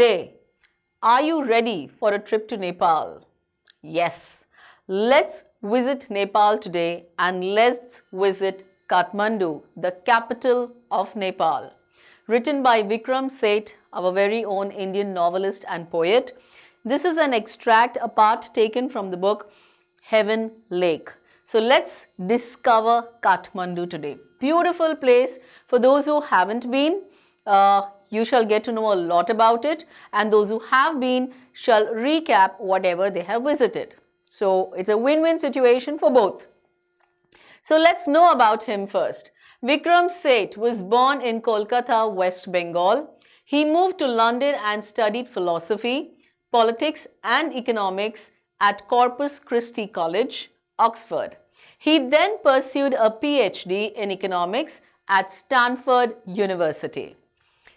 day. Are you ready for a trip to Nepal? Yes, let's visit Nepal today and let's visit Kathmandu, the capital of Nepal. Written by Vikram Seth, our very own Indian novelist and poet. This is an extract, a part taken from the book Heaven Lake. So let's discover Kathmandu today. Beautiful place. For those who haven't been, you shall get to know a lot about it, and those who have been shall recap whatever they have visited. So it's a win-win situation for both. So let's know about him first. Vikram Seth was born in Kolkata, West Bengal. He moved to London and studied philosophy, politics and economics at Corpus Christi College, Oxford. He then pursued a PhD in economics at Stanford University.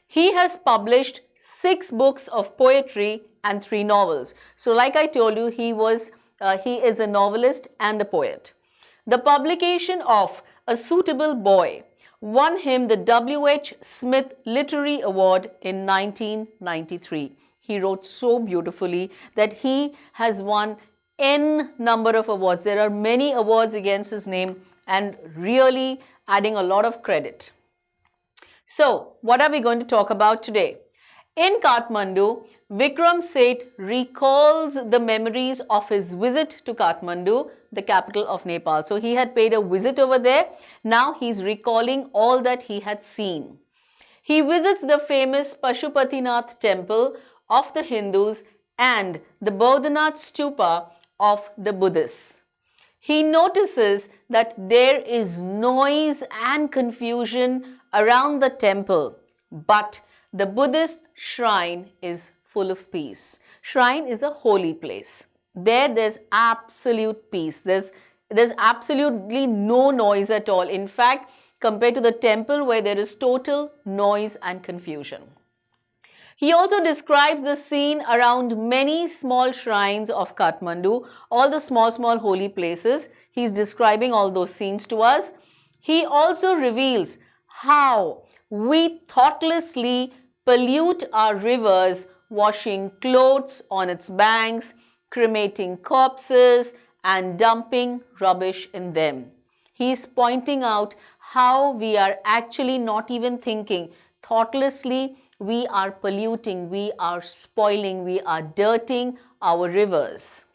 He has published 6 books of poetry and 3 novels. So like I told you, he is a novelist and a poet. The publication of A Suitable Boy won him the W.H. Smith Literary Award in 1993. He wrote so beautifully that he has won N number of awards. There are many awards against his name and really adding a lot of credit. So, what are we going to talk about today? In Kathmandu, Vikram Seth recalls the memories of his visit to Kathmandu, the capital of Nepal. So, he had paid a visit over there. Now, he's recalling all that he had seen. He visits the famous Pashupatinath temple of the Hindus and the Bodhanath stupa of the Buddhists. He notices that there is noise and confusion around the temple, but the Buddhist shrine is full of peace. Shrine is a holy place. There's absolute peace. There's absolutely no noise at all. In fact, compared to the temple where there is total noise and confusion. He also describes the scene around many small shrines of Kathmandu, all the small holy places. He's describing all those scenes to us. He also reveals how we thoughtlessly pollute our rivers, washing clothes on its banks, cremating corpses, and dumping rubbish in them. He's pointing out how we are actually not even thinking. Thoughtlessly, we are polluting, we are spoiling, we are dirtying our rivers.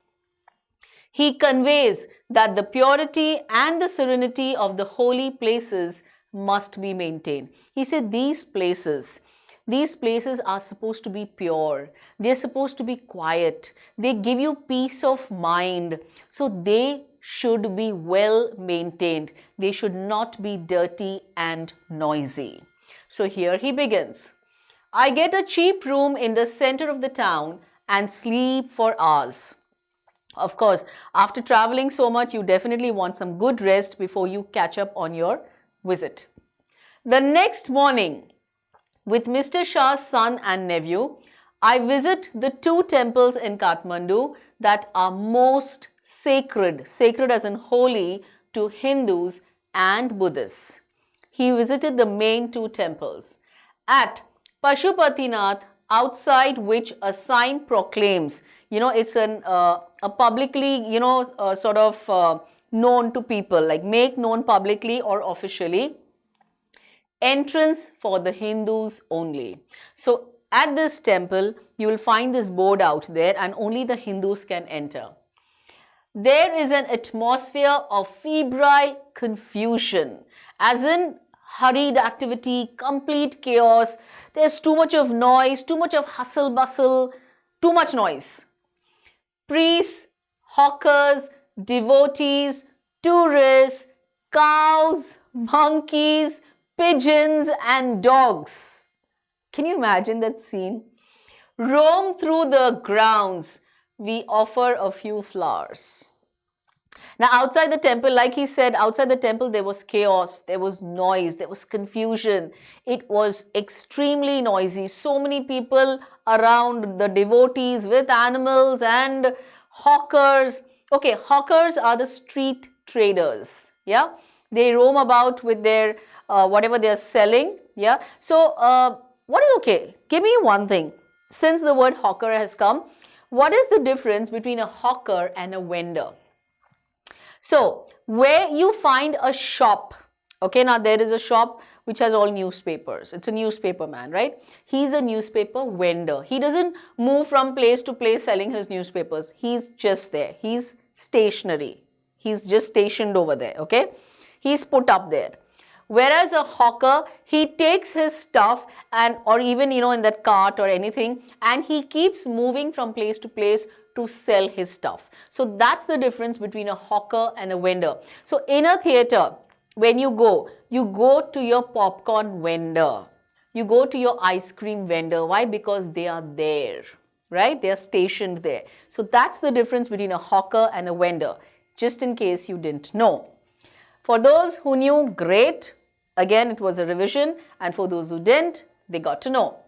He conveys that the purity and the serenity of the holy places must be maintained. He said these places are supposed to be pure. They're supposed to be quiet. They give you peace of mind. So they should be well maintained. They should not be dirty and noisy. So here he begins. I get a cheap room in the center of the town and sleep for hours. Of course, after traveling so much, you definitely want some good rest before you catch up on your visit. The next morning, with Mr. Shah's son and nephew, I visit the 2 temples in Kathmandu that are most sacred as in holy to Hindus and Buddhists. He visited the main 2 temples. At Pashupatinath, outside which a sign proclaims, it's a publicly, known to people, like make known publicly or officially, entrance for the Hindus only. So at this temple, you will find this board out there and only the Hindus can enter. There is an atmosphere of febrile confusion, as in hurried activity, complete chaos. There's too much of noise, too much of hustle bustle, too much noise. Priests, hawkers, devotees, tourists, cows, monkeys, pigeons and dogs. Can you imagine that scene? Roam through the grounds. We offer a few flowers. Now outside the temple, like he said, outside the temple there was chaos, there was noise, there was confusion. It was extremely noisy. So many people around, the devotees with animals and hawkers. Okay, hawkers are the street traders. Yeah, they roam about with their whatever they are selling. Yeah, so what is okay? Give me one thing. since the word hawker has come, what is the difference between a hawker and a vendor? So, where you find a shop, okay, now there is a shop which has all newspapers. It's a newspaper man, right? He's a newspaper vendor. He doesn't move from place to place selling his newspapers. He's just there. He's stationary. He's just stationed over there, okay? He's put up there. Whereas a hawker, he takes his stuff and or even, in that cart or anything, and he keeps moving from place to place to sell his stuff. So that's the difference between a hawker and a vendor. So in a theater, when you go to your popcorn vendor. You go to your ice cream vendor. Why? Because they are there, right? They are stationed there. So that's the difference between a hawker and a vendor, just in case you didn't know. For those who knew, great. Again, it was a revision, and for those who didn't, they got to know.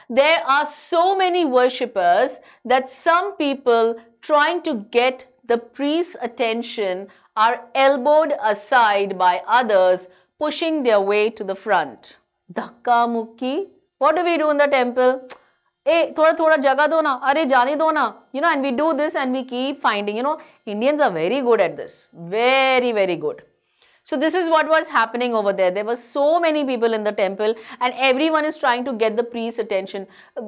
There are so many worshippers that some people trying to get the priest's attention are elbowed aside by others pushing their way to the front. Dhakka mukki. What do we do in the temple? Hey, thoda jaga do na. Are jane do na. And we do this and we keep finding, Indians are very good at this. Very, very good. So this is what was happening over there. There were so many people in the temple and everyone is trying to get the priest's attention.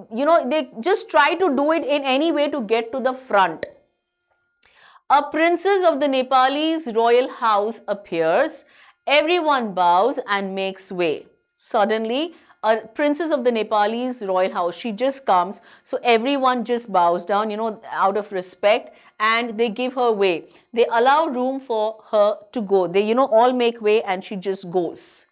They just try to do it in any way to get to the front. A princess of the Nepalese royal house appears. Everyone bows and makes way. Suddenly, a princess of the Nepalese royal house, she just comes. So everyone just bows down, out of respect, and they give her way. They allow room for her to go. They, all make way and she just goes.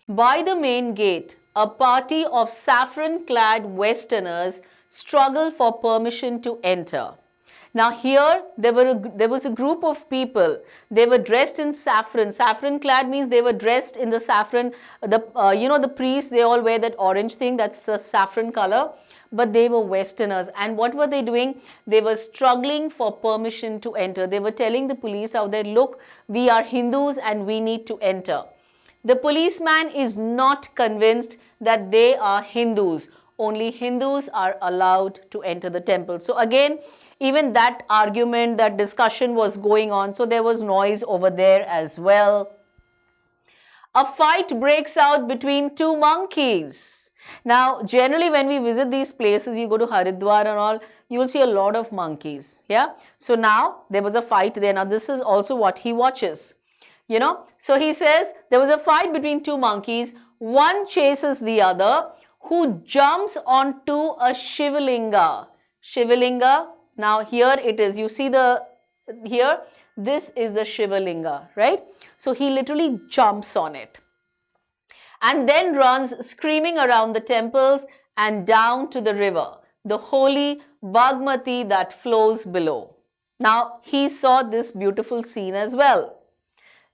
By the main gate, a party of saffron-clad Westerners struggle for permission to enter. Now here, there was a group of people. They were dressed in saffron. Saffron-clad means they were dressed in the saffron. The priests, they all wear that orange thing. That's the saffron color. But they were Westerners. And what were they doing? They were struggling for permission to enter. They were telling the police out there, look, we are Hindus and we need to enter. The policeman is not convinced that they are Hindus. Only Hindus are allowed to enter the temple. So again, even that argument, that discussion was going on. So there was noise over there as well. A fight breaks out between two monkeys. Now, generally when we visit these places, you go to Haridwar and all, you will see a lot of monkeys. Yeah. So now there was a fight there. Now this is also what he watches. So he says there was a fight between two monkeys. One chases the other, who jumps onto a Shivalinga. Shivalinga. Now here it is. You see here, this is the Shivalinga, right? So he literally jumps on it. And then runs screaming around the temples and down to the river, the holy Bagmati that flows below. Now he saw this beautiful scene as well.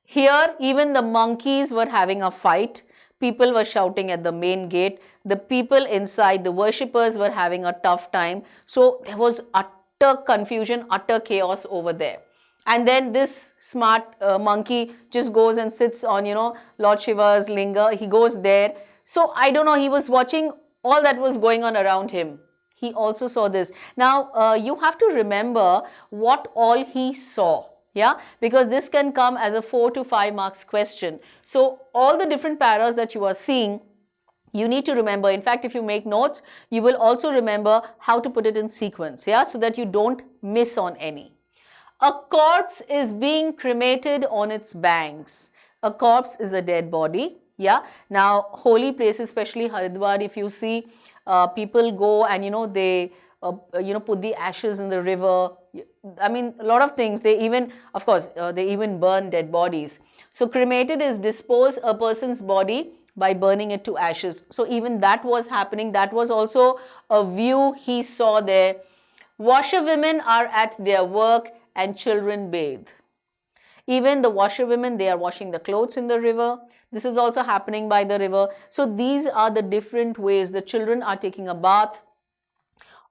Here even the monkeys were having a fight. People were shouting at the main gate. The people inside, the worshippers, were having a tough time. So there was utter confusion, utter chaos over there. And then this smart monkey just goes and sits on, Lord Shiva's linga. He goes there. So I don't know, he was watching all that was going on around him. He also saw this. Now, you have to remember what all he saw. Yeah, because this can come as a 4 to 5 marks question. So all the different paras that you are seeing, you need to remember. In fact, if you make notes, you will also remember how to put it in sequence, yeah, so that you don't miss on any. A corpse is being cremated on its banks. A corpse is a dead body, yeah. Now, holy places, especially Haridwar, if you see, people go and, they, put the ashes in the river. I mean, a lot of things. They even, of course, they even burn dead bodies. So cremated is dispose a person's body by burning it to ashes. So even that was happening. That was also a view he saw there. Washerwomen are at their work and children bathe. Even the washerwomen, they are washing the clothes in the river. This is also happening by the river. So these are the different ways. The children are taking a bath.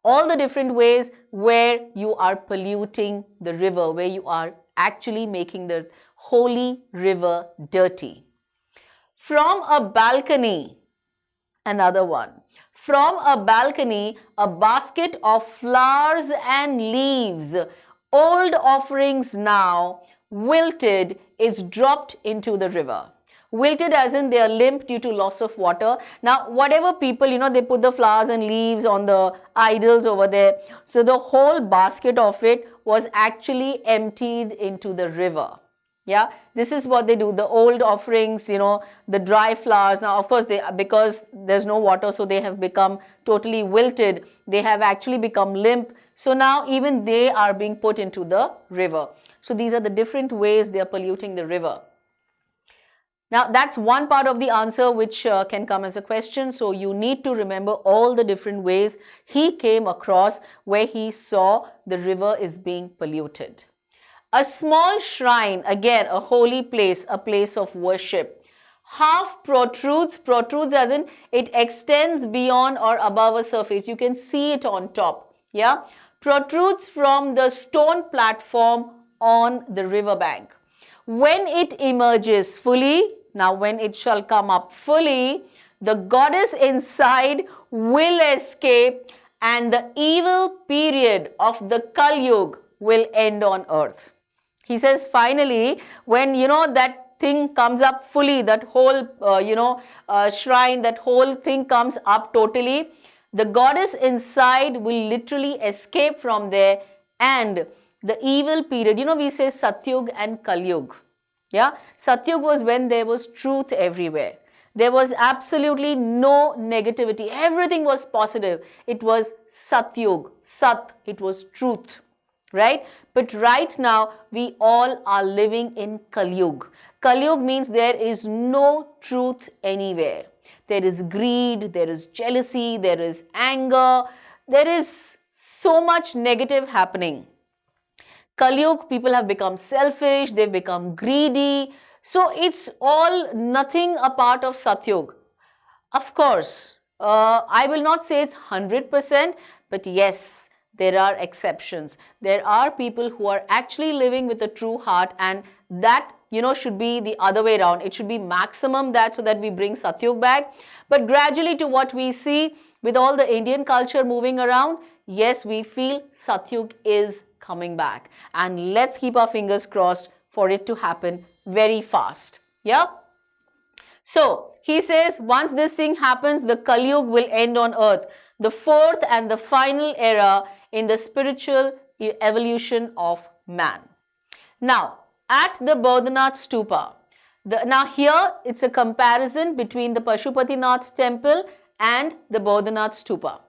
All the different ways where you are polluting the river, where you are actually making the holy river dirty. From a balcony, Another one. From a balcony, a basket of flowers and leaves, old offerings now, wilted, is dropped into the river. Wilted as in they are limp due to loss of water. Now, whatever people, they put the flowers and leaves on the idols over there. So, the whole basket of it was actually emptied into the river. Yeah, this is what they do. The old offerings, the dry flowers. Now, of course, because there's no water, so they have become totally wilted. They have actually become limp. So now even they are being put into the river. So these are the different ways they are polluting the river. Now, that's one part of the answer which can come as a question. So you need to remember all the different ways he came across where he saw the river is being polluted. A small shrine, again a holy place, a place of worship, half protrudes as in it extends beyond or above a surface. You can see it on top. Yeah, protrudes from the stone platform on the riverbank. When it emerges fully, now when it shall come up fully, the goddess inside will escape and the evil period of the Kali Yuga will end on earth. He says finally, when that thing comes up fully, that whole shrine, that whole thing comes up totally, the goddess inside will literally escape from there and the evil period, we say Satyug and Kali Yuga. Yeah, Satyug was when there was truth everywhere. There was absolutely no negativity. Everything was positive. It was Satyug, Sat, it was truth. Right? But right now, we all are living in Kali Yuga. Kali Yuga means there is no truth anywhere. There is greed, there is jealousy, there is anger, there is so much negative happening. Kali Yuga, people have become selfish, they've become greedy. So it's all nothing a part of Satyug. Of course, I will not say it's 100%, but yes, there are exceptions. There are people who are actually living with a true heart, and that should be the other way around. It should be maximum that, so that we bring Satyug back. But gradually, to what we see with all the Indian culture moving around, yes, we feel Satyug is coming back, and let's keep our fingers crossed for it to happen very fast. Yeah. So he says once this thing happens, the Kali Yuga will end on earth, the fourth and the final era in the spiritual evolution of man. Now, at the Bodhanath Stupa, now here it's a comparison between the Pashupatinath temple and the Bodhanath Stupa.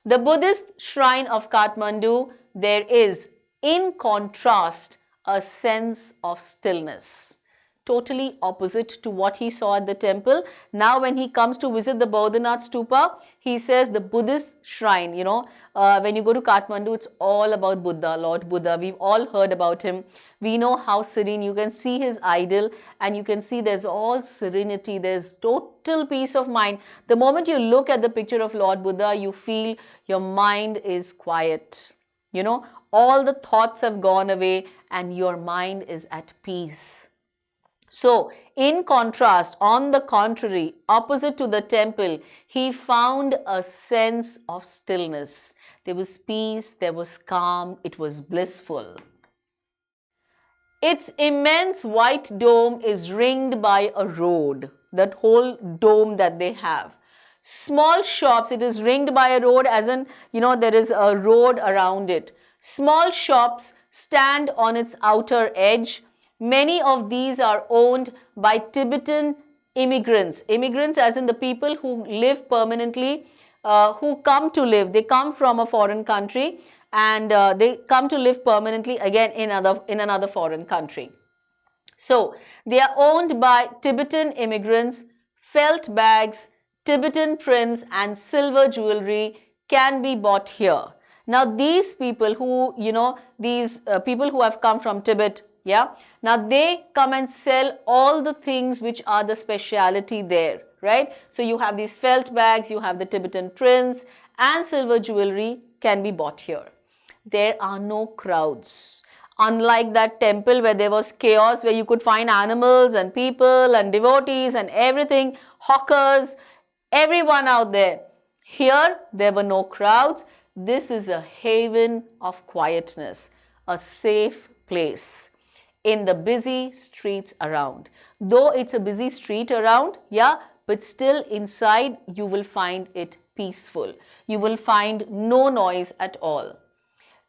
The Buddhist shrine of Kathmandu, there is, in contrast, a sense of stillness. Totally opposite to what he saw at the temple. Now when he comes to visit the Bodhanath Stupa, he says the Buddhist shrine, when you go to Kathmandu, it's all about Buddha, Lord Buddha. We've all heard about him. We know how serene. You can see his idol and you can see there's all serenity. There's total peace of mind. The moment you look at the picture of Lord Buddha, you feel your mind is quiet. All the thoughts have gone away and your mind is at peace. So, in contrast, on the contrary, opposite to the temple, he found a sense of stillness. There was peace, there was calm, it was blissful. Its immense white dome is ringed by a road, that whole dome that they have. Small shops, it is ringed by a road as in, there is a road around it. Small shops stand on its outer edge. Many of these are owned by Tibetan immigrants. Immigrants as in the people who live permanently, who come to live. They come from a foreign country and they come to live permanently again in another foreign country. So, they are owned by Tibetan immigrants. Felt bags, Tibetan prints and silver jewelry can be bought here. Now, these people who, people who have come from Tibet, yeah, now they come and sell all the things which are the speciality there, right? So you have these felt bags, you have the Tibetan prints and silver jewelry can be bought here. There are no crowds. Unlike that temple where there was chaos, where you could find animals and people and devotees and everything, hawkers, Everyone out there, here there were no crowds. This is a haven of quietness, a safe place in the busy streets around. Though it's a busy street around, yeah, but still inside you will find it peaceful. You will find no noise at all.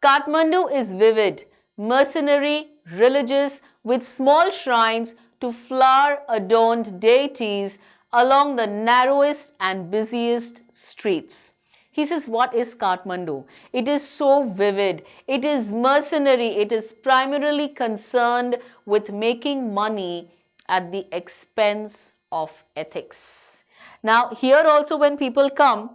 Kathmandu is vivid, mercenary, religious, with small shrines to flower-adorned deities along the narrowest and busiest streets. He says, what is Kathmandu? It is so vivid. It is mercenary. It is primarily concerned with making money at the expense of ethics. Now, here also when people come,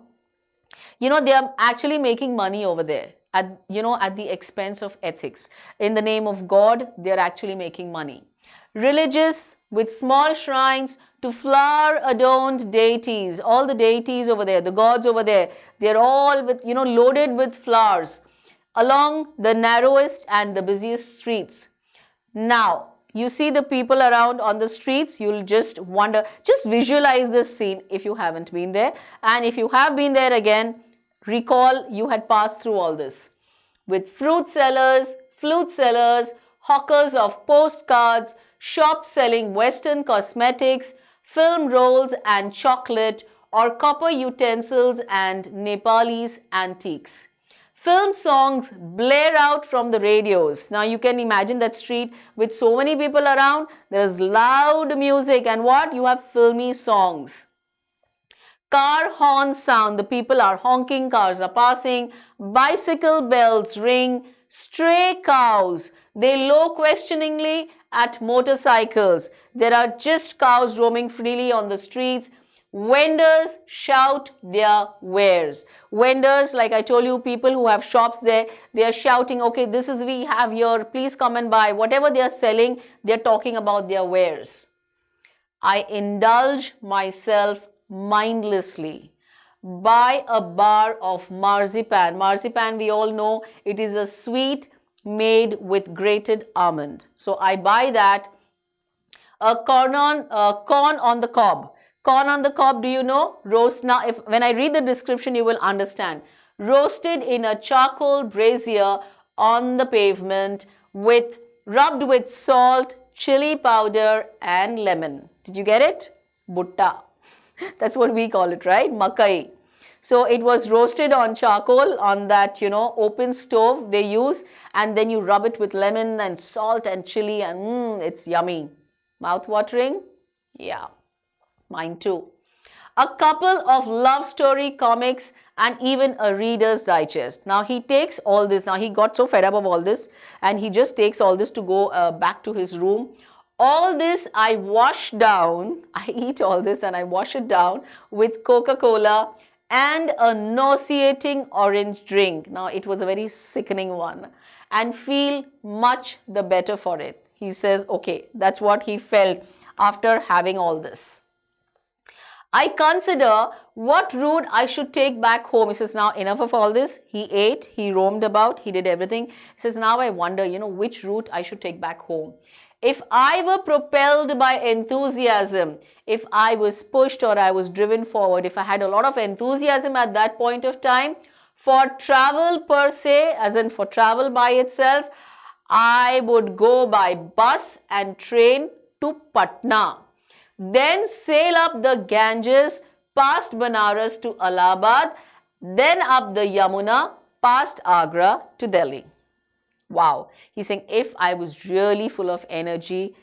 they are actually making money over there at the expense of ethics. In the name of God, they are actually making money. Religious, with small shrines to flower-adorned deities. All the deities over there, the gods over there, they're all with, loaded with flowers along the narrowest and the busiest streets. Now, you see the people around on the streets, you'll just wonder, just visualize this scene if you haven't been there. And if you have been there again, recall you had passed through all this. With fruit sellers, flute sellers, hawkers of postcards, shops selling Western cosmetics, film rolls and chocolate, or copper utensils and Nepalese antiques. Film songs blare out from the radios. Now you can imagine that street with so many people around. There's loud music and what? You have filmy songs. Car horns sound. The people are honking, cars are passing. Bicycle bells ring. Stray cows, they low questioningly at motorcycles. There are just cows roaming freely on the streets. Vendors shout their wares. Vendors, like I told you, people who have shops there, they are shouting, okay, this is we have here, please come and buy. Whatever they are selling, they are talking about their wares. I indulge myself mindlessly. Buy a bar of marzipan. Marzipan, we all know, it is a sweet made with grated almond. So I buy that. A corn on the cob. Corn on the cob, do you know? Roast. Now, when I read the description, you will understand. Roasted in a charcoal brazier on the pavement, rubbed with salt, chili powder, and lemon. Did you get it? Butta. That's what we call it, right? Makai. So it was roasted on charcoal on that, open stove they use, and then you rub it with lemon and salt and chili, and it's yummy. Mouth-watering? Yeah, mine too. A couple of love story comics and even a Reader's Digest. Now he takes all this. Now he got so fed up of all this, and he just takes all this to go back to his room. All this I wash down. I eat all this and I wash it down with Coca-Cola and a nauseating orange drink. Now, it was a very sickening one, and feel much the better for it. He says, okay, that's what he felt after having all this. I consider what route I should take back home. He says, now enough of all this. He ate, he roamed about, he did everything. He says, now I wonder, which route I should take back home. If I were propelled by enthusiasm, if I was pushed or I was driven forward, if I had a lot of enthusiasm at that point of time for travel per se, as in for travel by itself, I would go by bus and train to Patna. Then sail up the Ganges, past Banaras to Allahabad, then up the Yamuna, past Agra to Delhi. Wow. He's saying if I was really full of energy,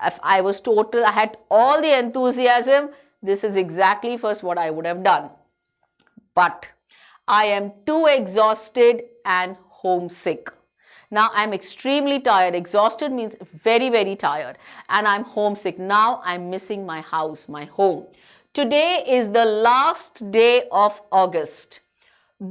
if I was total, I had all the enthusiasm, this is exactly first what I would have done. But I am too exhausted and homesick. Now I'm extremely tired. Exhausted means very, very tired. And I'm homesick. Now I'm missing my house, my home. Today is the last day of August.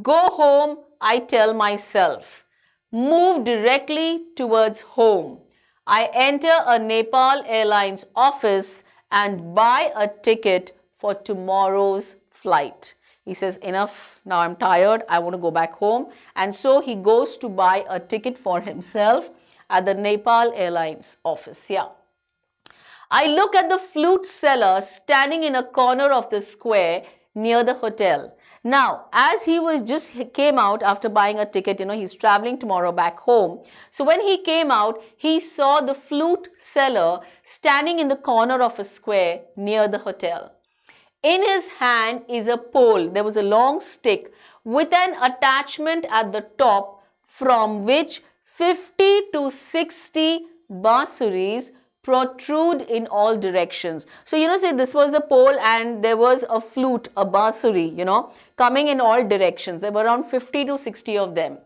Go home, I tell myself. Move directly towards home. I enter a Nepal Airlines office and buy a ticket for tomorrow's flight. He says, enough, now I'm tired, I want to go back home. And so he goes to buy a ticket for himself at the Nepal Airlines office. Yeah. I look at the flute seller standing in a corner of the square, near the hotel. Now, as he was just came out after buying a ticket, he's traveling tomorrow back home. So when he came out, he saw the flute seller standing in the corner of a square near the hotel. In his hand is a pole. There was a long stick with an attachment at the top from which 50 to 60 bansuris protrude in all directions. So, say this was the pole and there was a flute, a bansuri, coming in all directions. There were around 50 to 60 of them.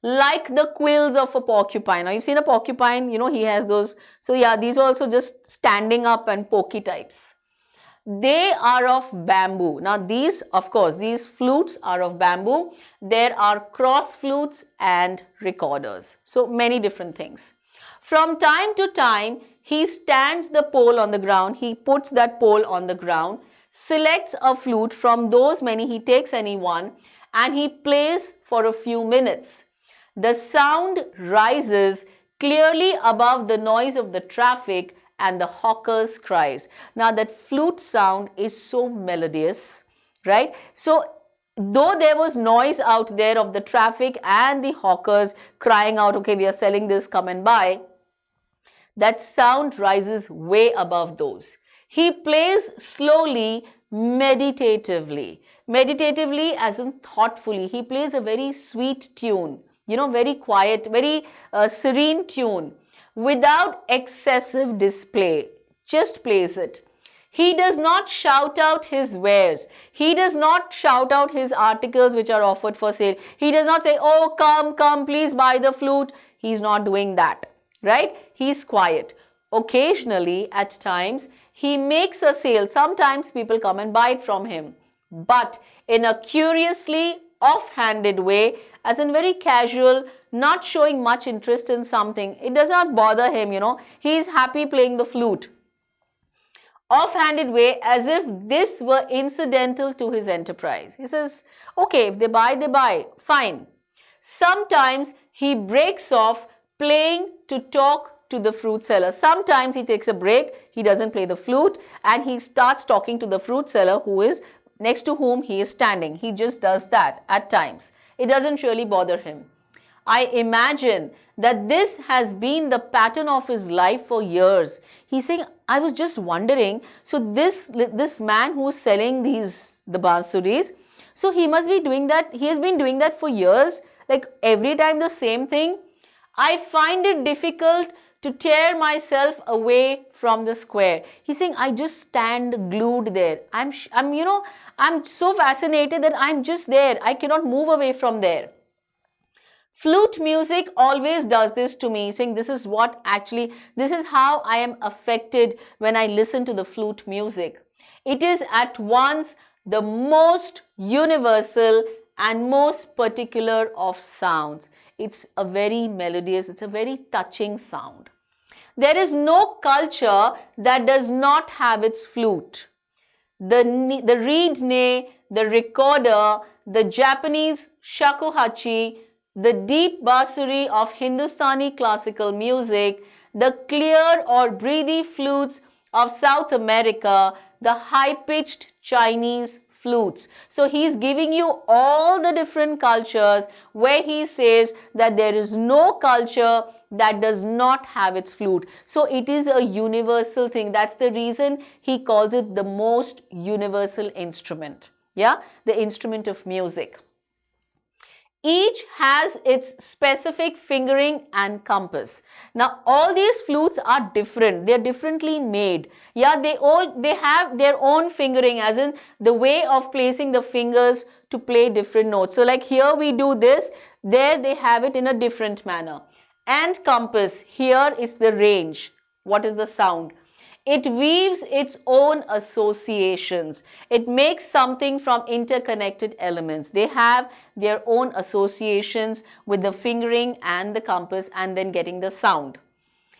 Like the quills of a porcupine. Now, you've seen a porcupine, he has those. So, yeah, these were also just standing up and pokey types. They are of bamboo. Now, these flutes are of bamboo. There are cross flutes and recorders. So, many different things. From time to time, he stands the pole on the ground. He puts that pole on the ground, selects a flute from those many. He takes any one and he plays for a few minutes. The sound rises clearly above the noise of the traffic and the hawkers' cries. Now, that flute sound is so melodious, right? So, though there was noise out there of the traffic and the hawkers crying out, okay, we are selling this, come and buy, that sound rises way above those. He plays slowly, meditatively. Meditatively as in thoughtfully. He plays a very sweet tune, very quiet, very serene tune without excessive display. Just plays it. He does not shout out his wares. He does not shout out his articles which are offered for sale. He does not say, oh, come, please buy the flute. He's not doing that, right? He's quiet. Occasionally, at times, he makes a sale. Sometimes people come and buy it from him. But in a curiously off-handed way, as in very casual, not showing much interest in something. It does not bother him, He's happy playing the flute. Off-handed way, as if this were incidental to his enterprise. He says, okay, if they buy, fine. Sometimes he breaks off playing to talk to the fruit seller. Sometimes he takes a break, he doesn't play the flute, and he starts talking to the fruit seller who is next to whom he is standing. He just does that at times. It doesn't really bother him. I imagine that this has been the pattern of his life for years. He's saying, I was just wondering, so this man who's selling the bansuris, so he must be doing that, he has been doing that for years, like every time the same thing. I find it difficult to tear myself away from the square. He's saying, I just stand glued there. I'm so fascinated that I'm just there. I cannot move away from there. Flute music always does this to me, saying this is how I am affected when I listen to the flute music. It is at once the most universal and most particular of sounds. It's a very melodious, it's a very touching sound. There is no culture that does not have its flute. The reed ney, the recorder, the Japanese shakuhachi, the deep bansuri of Hindustani classical music, the clear or breathy flutes of South America, the high-pitched Chinese flutes. So he's giving you all the different cultures where he says that there is no culture that does not have its flute. So it is a universal thing. That's the reason he calls it the most universal instrument. Yeah, the instrument of music. Each has its specific fingering and compass. Now, all these flutes are different. They're differently made. Yeah, they have their own fingering, as in the way of placing the fingers to play different notes. So, like here we do this, there they have it in a different manner. And compass, here is the range. What is the sound? It weaves its own associations. It makes something from interconnected elements. They have their own associations with the fingering and the compass and then getting the sound.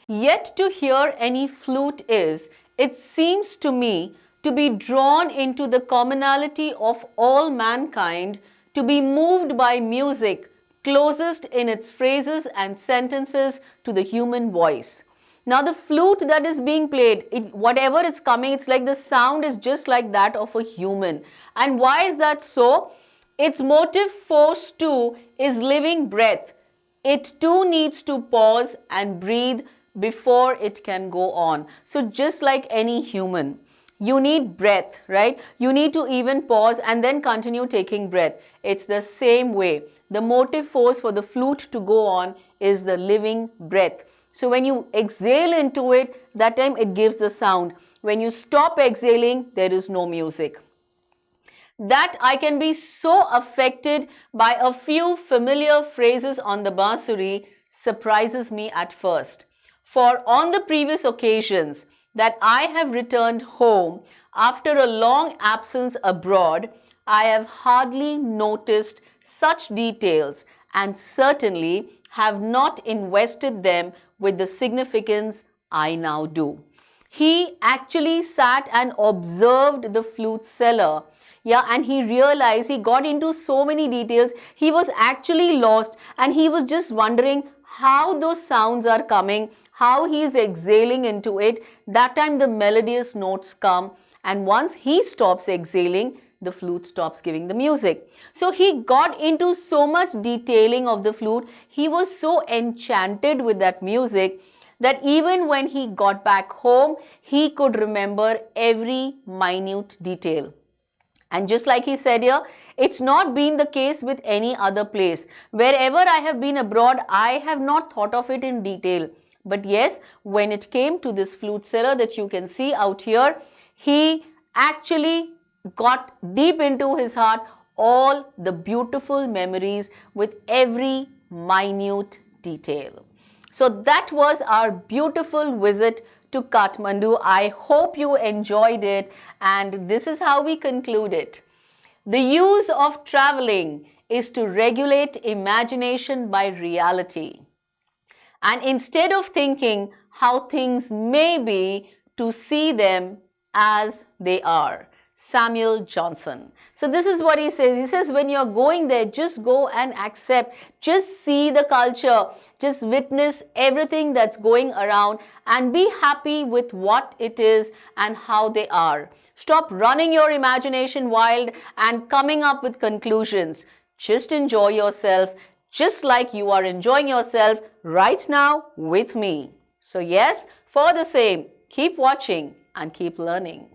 Yet to hear any flute is, it seems to me, to be drawn into the commonality of all mankind, to be moved by music, closest in its phrases and sentences to the human voice. Now the flute that is being played, whatever it's coming, it's like the sound is just like that of a human. And why is that so? Its motive force too is living breath. It too needs to pause and breathe before it can go on. So just like any human, you need breath, right? You need to even pause and then continue taking breath. It's the same way. The motive force for the flute to go on is the living breath. So when you exhale into it, that time it gives the sound. When you stop exhaling, there is no music. That I can be so affected by a few familiar phrases on the bansuri surprises me at first. For on the previous occasions that I have returned home after a long absence abroad, I have hardly noticed such details and certainly have not invested them with the significance I now do. He actually sat and observed the flute seller. Yeah, and he realized, he got into so many details. He was actually lost and he was just wondering how those sounds are coming, how he is exhaling into it. That time the melodious notes come, and once he stops exhaling, the flute stops giving the music. So he got into so much detailing of the flute. He was so enchanted with that music that even when he got back home, he could remember every minute detail. And just like he said here, it's not been the case with any other place. Wherever I have been abroad, I have not thought of it in detail. But yes, when it came to this flute seller that you can see out here, he actually got deep into his heart all the beautiful memories with every minute detail. So that was our beautiful visit to Kathmandu. I hope you enjoyed it, and this is how we conclude it. The use of traveling is to regulate imagination by reality. And instead of thinking how things may be, to see them as they are. Samuel Johnson. So this is what he says. He says when you're going there, just go and accept. Just see the culture. Just witness everything that's going around and be happy with what it is and how they are. Stop running your imagination wild and coming up with conclusions. Just enjoy yourself just like you are enjoying yourself right now with me. So yes, for the same, keep watching and keep learning.